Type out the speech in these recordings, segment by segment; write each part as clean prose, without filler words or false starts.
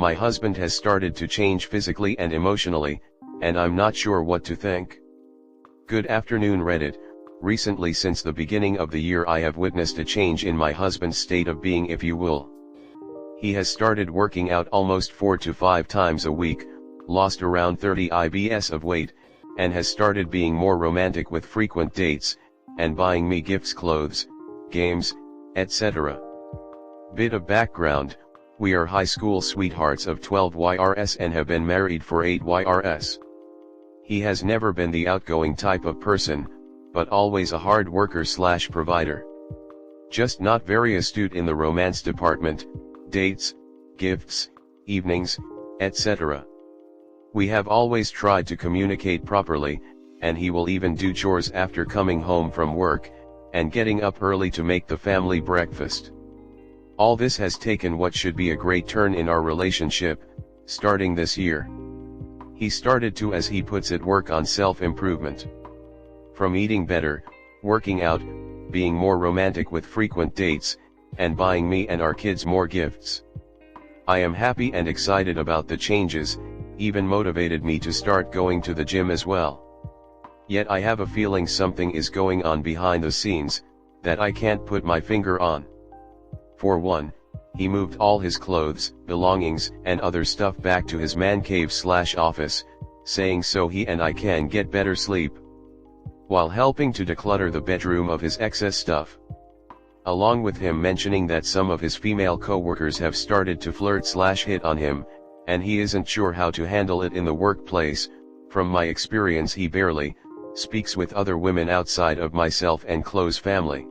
My husband has started to change physically and emotionally, and I'm not sure what to think. Good afternoon Reddit. Recently, since the beginning of the year, I have witnessed a change in my husband's state of being, if you will. He has started working out almost 4 to 5 times a week, lost around 30 lbs of weight, and has started being more romantic with frequent dates, and buying me gifts, clothes, games, etc. Bit of background: we are high school sweethearts of 12 YRS and have been married for 8 YRS. He has never been the outgoing type of person, but always a hard worker / provider. Just not very astute in the romance department, dates, gifts, evenings, etc. We have always tried to communicate properly, and he will even do chores after coming home from work, and getting up early to make the family breakfast. All this has taken what should be a great turn in our relationship, starting this year. He started to, as he puts it, work on self-improvement. From eating better, working out, being more romantic with frequent dates, and buying me and our kids more gifts. I am happy and excited about the changes, even motivated me to start going to the gym as well. Yet I have a feeling something is going on behind the scenes, that I can't put my finger on. For one, he moved all his clothes, belongings, and other stuff back to his man cave / office, saying so he and I can get better sleep, while helping to declutter the bedroom of his excess stuff. Along with him mentioning that some of his female co-workers have started to flirt / hit on him, and he isn't sure how to handle it in the workplace. From my experience, he barely speaks with other women outside of myself and close family.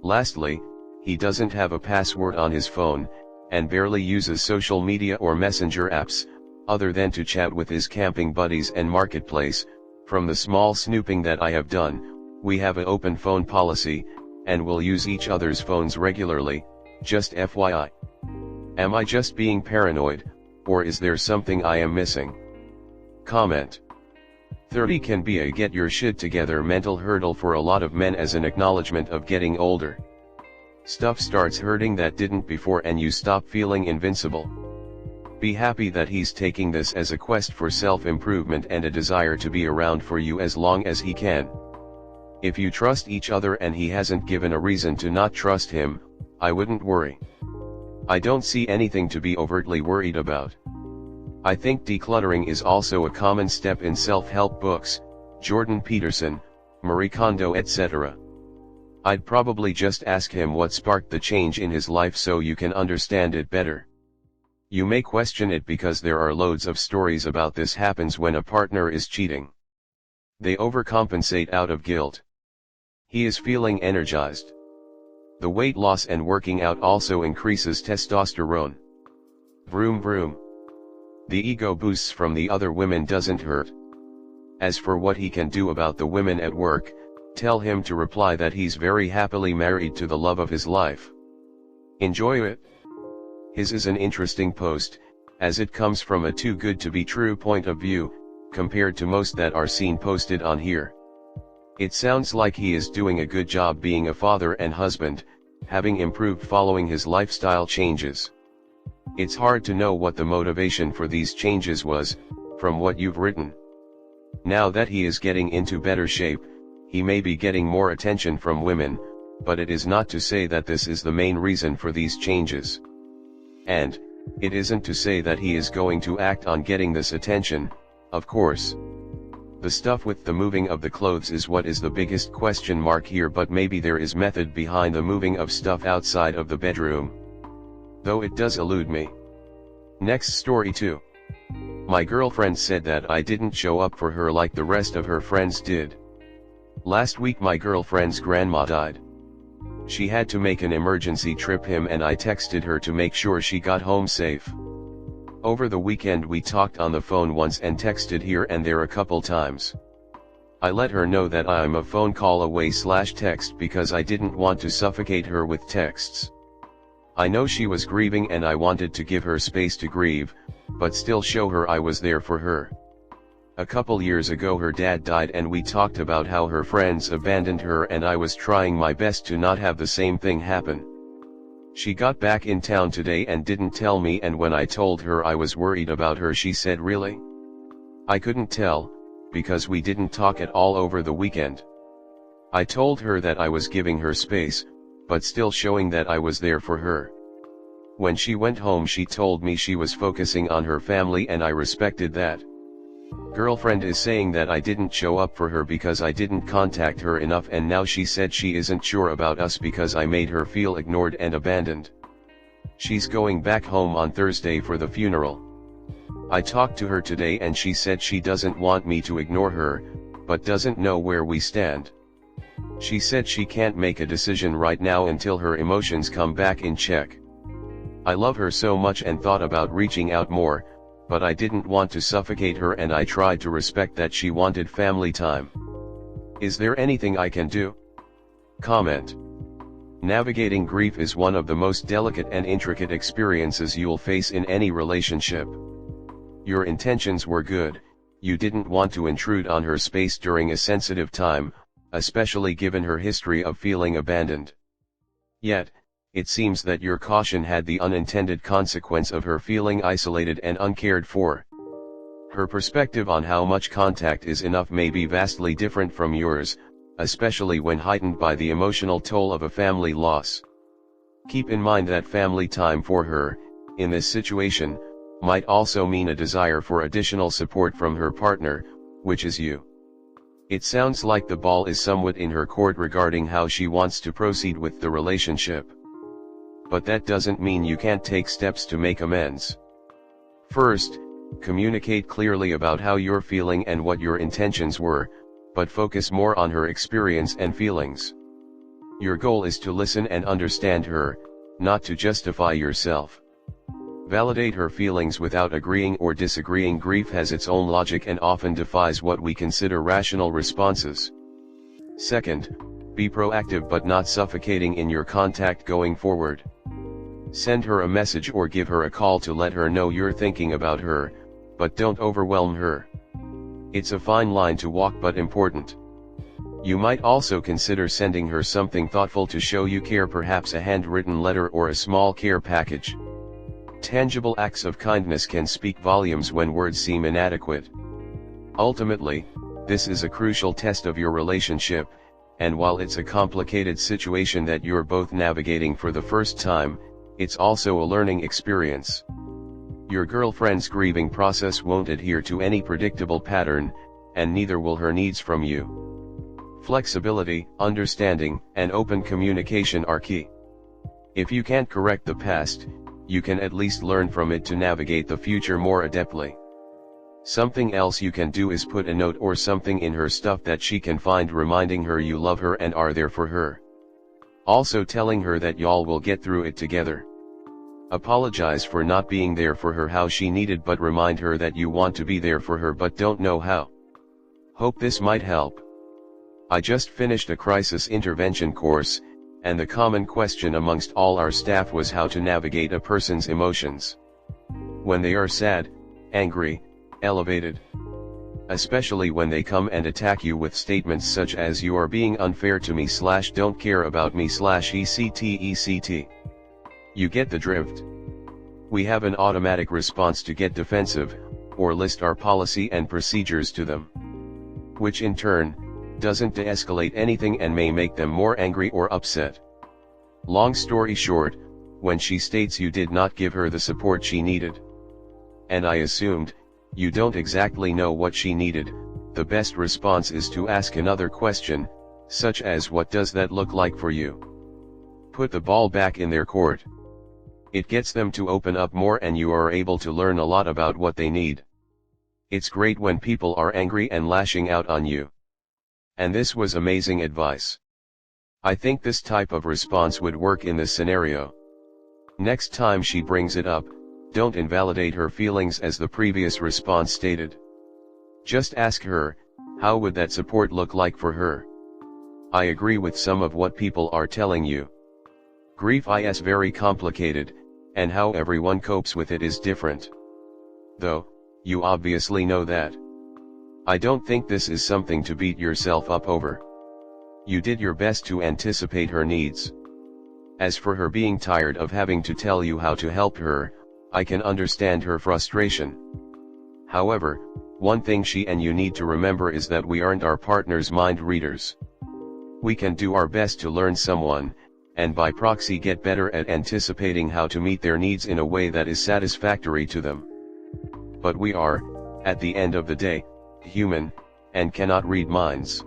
Lastly, he doesn't have a password on his phone, and barely uses social media or messenger apps, other than to chat with his camping buddies and marketplace. From the small snooping that I have done, we have an open phone policy, and will use each other's phones regularly, just FYI. Am I just being paranoid, or is there something I am missing? Comment. 30 can be a get your shit together mental hurdle for a lot of men, as an acknowledgement of getting older. Stuff starts hurting that didn't before and you stop feeling invincible. Be happy that he's taking this as a quest for self-improvement and a desire to be around for you as long as he can. If you trust each other and he hasn't given a reason to not trust him, I wouldn't worry. I don't see anything to be overtly worried about. I think decluttering is also a common step in self-help books, Jordan Peterson, Marie Kondo, etc. I'd probably just ask him what sparked the change in his life so you can understand it better. You may question it because there are loads of stories about this happens when a partner is cheating. They overcompensate out of guilt. He is feeling energized. The weight loss and working out also increases testosterone. Vroom vroom. The ego boosts from the other women doesn't hurt. As for what he can do about the women at work, tell him to reply that he's very happily married to the love of his life. Enjoy it. His is an interesting post, as it comes from a too good to be true point of view, compared to most that are seen posted on here. It sounds like he is doing a good job being a father and husband, having improved following his lifestyle changes. It's hard to know what the motivation for these changes was, from what you've written. Now that he is getting into better shape, he may be getting more attention from women, but it is not to say that this is the main reason for these changes. And it isn't to say that he is going to act on getting this attention, of course. The stuff with the moving of the clothes is what is the biggest question mark here, but maybe there is method behind the moving of stuff outside of the bedroom. Though it does elude me. Next story 2. My girlfriend said that I didn't show up for her like the rest of her friends did. Last week my girlfriend's grandma died. She had to make an emergency trip home and I texted her to make sure she got home safe. Over the weekend we talked on the phone once and texted here and there a couple times. I let her know that I'm a phone call away / text because I didn't want to suffocate her with texts. I know she was grieving and I wanted to give her space to grieve, but still show her I was there for her. A couple years ago her dad died and we talked about how her friends abandoned her and I was trying my best to not have the same thing happen. She got back in town today and didn't tell me, and when I told her I was worried about her, she said, "Really?" I couldn't tell, because we didn't talk at all over the weekend. I told her that I was giving her space, but still showing that I was there for her. When she went home, she told me she was focusing on her family, and I respected that. Girlfriend is saying that I didn't show up for her because I didn't contact her enough, and now she said she isn't sure about us because I made her feel ignored and abandoned. She's going back home on Thursday for the funeral. I talked to her today and she said she doesn't want me to ignore her, but doesn't know where we stand. She said she can't make a decision right now until her emotions come back in check. I love her so much and thought about reaching out more, but I didn't want to suffocate her, and I tried to respect that she wanted family time. Is there anything I can do? Comment. Navigating grief is one of the most delicate and intricate experiences you'll face in any relationship. Your intentions were good, you didn't want to intrude on her space during a sensitive time, especially given her history of feeling abandoned. Yet, it seems that your caution had the unintended consequence of her feeling isolated and uncared for. Her perspective on how much contact is enough may be vastly different from yours, especially when heightened by the emotional toll of a family loss. Keep in mind that family time for her, in this situation, might also mean a desire for additional support from her partner, which is you. It sounds like the ball is somewhat in her court regarding how she wants to proceed with the relationship. But that doesn't mean you can't take steps to make amends. First, communicate clearly about how you're feeling and what your intentions were, but focus more on her experience and feelings. Your goal is to listen and understand her, not to justify yourself. Validate her feelings without agreeing or disagreeing. Grief has its own logic and often defies what we consider rational responses. Second, be proactive but not suffocating in your contact going forward. Send her a message or give her a call to let her know you're thinking about her, but don't overwhelm her. It's a fine line to walk, but important. You might also consider sending her something thoughtful to show you care, perhaps a handwritten letter or a small care package. Tangible acts of kindness can speak volumes when words seem inadequate. Ultimately, this is a crucial test of your relationship, and while it's a complicated situation that you're both navigating for the first time, it's also a learning experience. Your girlfriend's grieving process won't adhere to any predictable pattern, and neither will her needs from you. Flexibility, understanding, and open communication are key. If you can't correct the past, you can at least learn from it to navigate the future more adeptly. Something else you can do is put a note or something in her stuff that she can find, reminding her you love her and are there for her. Also telling her that y'all will get through it together. Apologize for not being there for her how she needed, but remind her that you want to be there for her but don't know how. Hope this might help. I just finished a crisis intervention course, and the common question amongst all our staff was how to navigate a person's emotions when they are sad, angry, elevated. Especially when they come and attack you with statements such as "you are being unfair to me" / "don't care about me" / "etc. You get the drift. We have an automatic response to get defensive, or list our policy and procedures to them. Which in turn, doesn't de-escalate anything and may make them more angry or upset. Long story short, when she states you did not give her the support she needed, and I assumed, you don't exactly know what she needed, the best response is to ask another question, such as "what does that look like for you?" Put the ball back in their court. It gets them to open up more and you are able to learn a lot about what they need. It's great when people are angry and lashing out on you. And this was amazing advice. I think this type of response would work in this scenario. Next time she brings it up, don't invalidate her feelings as the previous response stated. Just ask her, how would that support look like for her? I agree with some of what people are telling you. Grief is very complicated, and how everyone copes with it is different. Though, you obviously know that. I don't think this is something to beat yourself up over. You did your best to anticipate her needs. As for her being tired of having to tell you how to help her, I can understand her frustration. However, one thing she and you need to remember is that we aren't our partner's mind readers. We can do our best to learn someone, and by proxy get better at anticipating how to meet their needs in a way that is satisfactory to them. But we are, at the end of the day, human, and cannot read minds.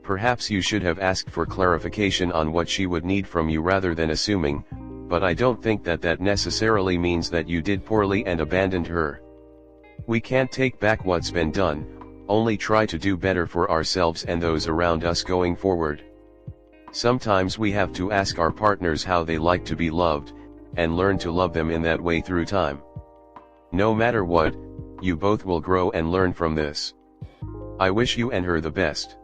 Perhaps you should have asked for clarification on what she would need from you rather than assuming, but I don't think that necessarily means that you did poorly and abandoned her. We can't take back what's been done, only try to do better for ourselves and those around us going forward. Sometimes we have to ask our partners how they like to be loved, and learn to love them in that way through time. No matter what, you both will grow and learn from this. I wish you and her the best.